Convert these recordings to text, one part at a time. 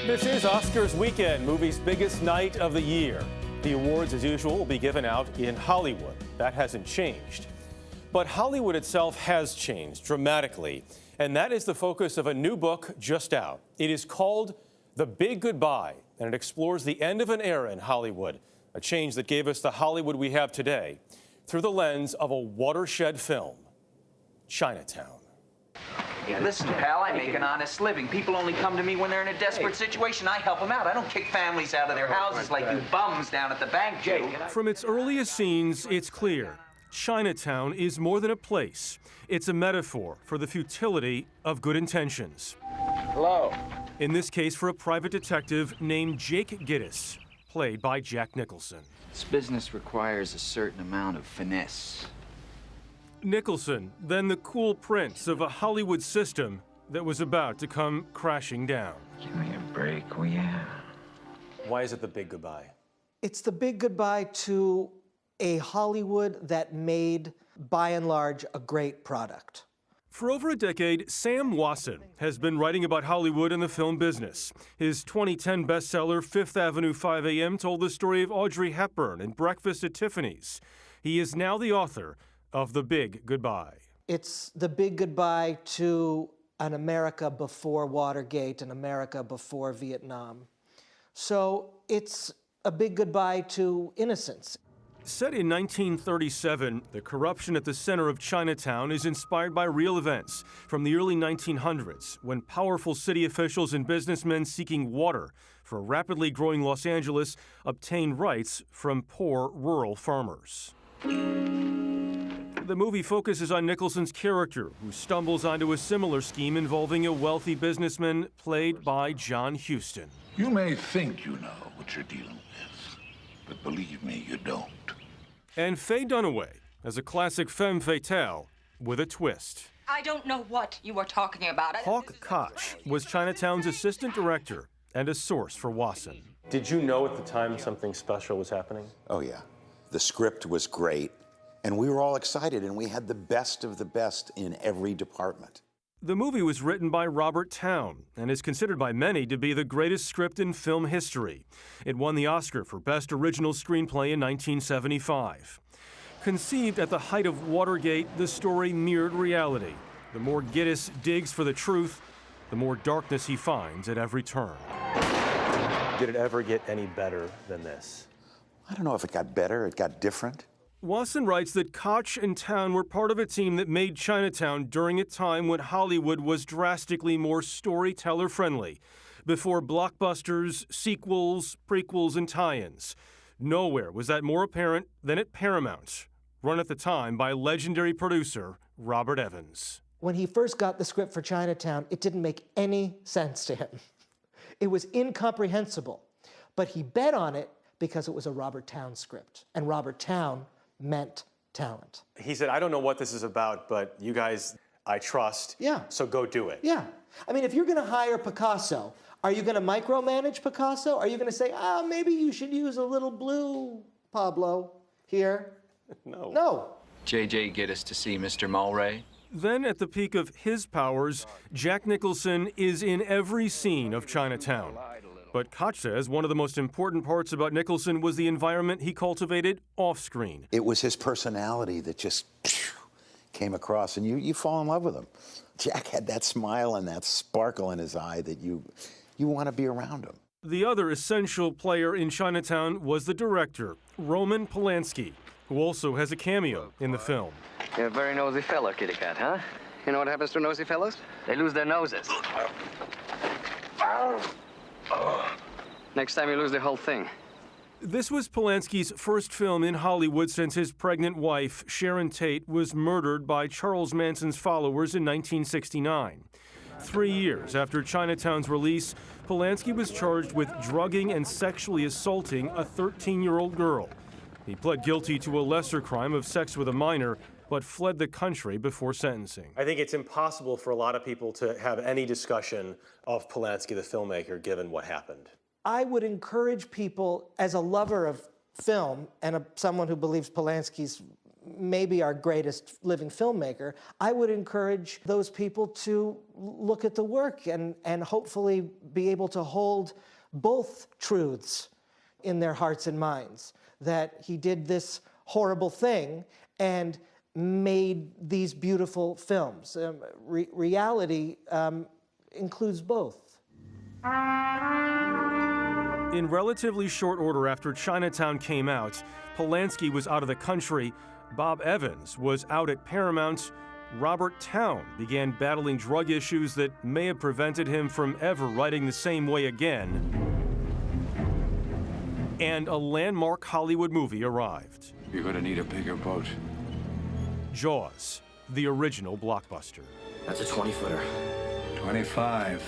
This is Oscars weekend, movie's biggest night of the year. The awards, as usual, will be given out in Hollywood. That hasn't changed. But Hollywood itself has changed dramatically, and that is the focus of a new book just out. It is called The Big Goodbye, and it explores the end of an era in Hollywood, a change that gave us the Hollywood we have today, through the lens of a watershed film, Chinatown. Listen, pal, I make an honest living. People only come to me when they're in a desperate situation. I help them out. I don't kick families out of their houses like you bums down at the bank do. From its earliest scenes, it's clear. Chinatown is more than a place. It's a metaphor for the futility of good intentions. Hello. In this case, for a private detective named Jake Gittes, played by Jack Nicholson. This business requires a certain amount of finesse. Nicholson, then the cool prince of a Hollywood system that was about to come crashing down. Give me a break, will ya? Why is it the big goodbye? It's the big goodbye to a Hollywood that made, by and large, a great product. For over a decade, Sam Wasson has been writing about Hollywood and the film business. His 2010 bestseller, Fifth Avenue 5 a.m., told the story of Audrey Hepburn and Breakfast at Tiffany's. He is now the author of The Big Goodbye. It's the big goodbye to an America before Watergate, an America before Vietnam. So it's a big goodbye to innocence. Set in 1937, the corruption at the center of Chinatown is inspired by real events from the early 1900s, when powerful city officials and businessmen seeking water for a rapidly growing Los Angeles obtained rights from poor rural farmers. The movie focuses on Nicholson's character, who stumbles onto a similar scheme involving a wealthy businessman played by John Huston. You may think you know what you're dealing with, but believe me, you don't. And Faye Dunaway as a classic femme fatale with a twist. I don't know what you are talking about. Hawk Koch was Chinatown's assistant director and a source for Wasson. Did you know at the time something special was happening? Oh, yeah. The script was great. And we were all excited, and we had the best of the best in every department. The movie was written by Robert Towne and is considered by many to be the greatest script in film history. It won the Oscar for Best Original Screenplay in 1975. Conceived at the height of Watergate, the story mirrored reality. The more Gittes digs for the truth, the more darkness he finds at every turn. Did it ever get any better than this? I don't know if it got better, it got different. Wasson writes that Koch and Towne were part of a team that made Chinatown during a time when Hollywood was drastically more storyteller-friendly, before blockbusters, sequels, prequels, and tie-ins. Nowhere was that more apparent than at Paramount, run at the time by legendary producer Robert Evans. When he first got the script for Chinatown, it didn't make any sense to him. It was incomprehensible, but he bet on it because it was a Robert Towne script, and Robert Towne meant talent. He said, I don't know what this is about, but you guys, I trust, so go do it. Yeah. I mean, if you're going to hire Picasso, are you going to micromanage Picasso? Are you going to say, maybe you should use a little blue, Pablo, here? No. No. JJ, get us to see Mr. Mulray. Then, at the peak of his powers, Jack Nicholson is in every scene of Chinatown. But Koch says one of the most important parts about Nicholson was the environment he cultivated off-screen. It was his personality that just came across, and you fall in love with him. Jack had that smile and that sparkle in his eye that you want to be around him. The other essential player in Chinatown was the director, Roman Polanski, who also has a cameo in the film. You're a very nosy fellow, kitty cat, huh? You know what happens to nosy fellows? They lose their noses. Next time you lose the whole thing. This was Polanski's first film in Hollywood since his pregnant wife, Sharon Tate, was murdered by Charles Manson's followers in 1969. 3 years after Chinatown's release, Polanski was charged with drugging and sexually assaulting a 13-year-old girl. He pled guilty to a lesser crime of sex with a minor, but fled the country before sentencing. I think it's impossible for a lot of people to have any discussion of Polanski, the filmmaker, given what happened. I would encourage people, as a lover of film and someone who believes Polanski's maybe our greatest living filmmaker, I would encourage those people to look at the work and hopefully be able to hold both truths in their hearts and minds, that he did this horrible thing and made these beautiful films. Reality includes both. In relatively short order after Chinatown came out, Polanski was out of the country, Bob Evans was out at Paramount, Robert Towne began battling drug issues that may have prevented him from ever writing the same way again, and a landmark Hollywood movie arrived. You're gonna need a bigger boat. Jaws, the original blockbuster. That's a 20-footer. 25.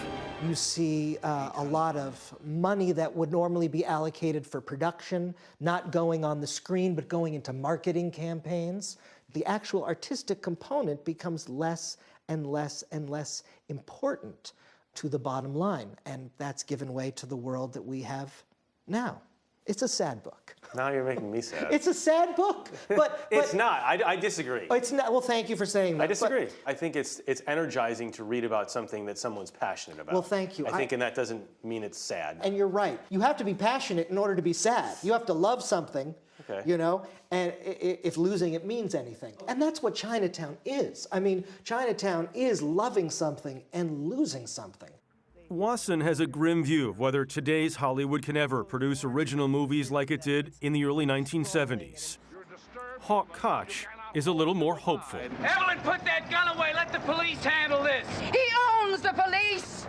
You see a lot of money that would normally be allocated for production, not going on the screen, but going into marketing campaigns. The actual artistic component becomes less and less and less important to the bottom line, and that's given way to the world that we have now. It's a sad book. Now you're making me sad. It's a sad book, but It's not. I disagree. it's not. Well, thank you for saying that. I disagree. I think it's energizing to read about something that someone's passionate about. Well, thank you. I think, and that doesn't mean it's sad. And you're right. You have to be passionate in order to be sad. You have to love something, Okay. you know, and if losing it means anything. And that's what Chinatown is. I mean, Chinatown is loving something and losing something. Wasson has a grim view of whether today's Hollywood can ever produce original movies like it did in the early 1970s. Hawk Koch is a little more hopeful. Evelyn, put that gun away. Let the police handle this. He owns the police!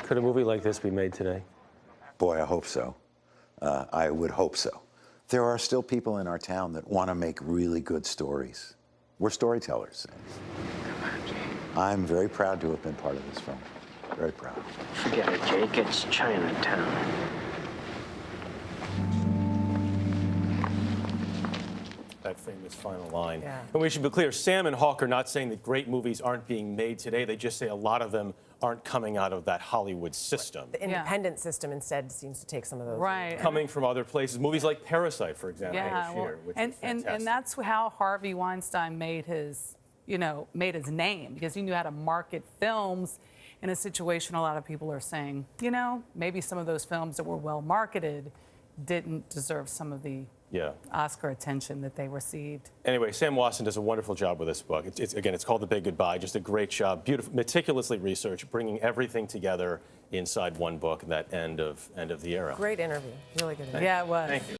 Could a movie like this be made today? Boy, I hope so. I would hope so. There are still people in our town that want to make really good stories. We're storytellers. I'm very proud to have been part of this film. Very proud. Forget it, Jake. It's Chinatown. That famous final line. Yeah. And we should be clear, Sam and Hawk are not saying that great movies aren't being made today. They just say a lot of them aren't coming out of that Hollywood system. The independent system instead seems to take some of those. Right. Coming from other places. Movies like Parasite, for example, Yeah, this year, which was and fantastic. that's how Harvey Weinstein made his name, because he knew how to market films in a situation a lot of people are saying, maybe some of those films that were well marketed didn't deserve some of the Oscar attention that they received. Anyway, Sam Wasson does a wonderful job with this book. It's called The Big Goodbye. Just a great job, beautiful, meticulously researched, bringing everything together inside one book. That end of the era. Great interview, really good interview. Yeah, it was. Thank you.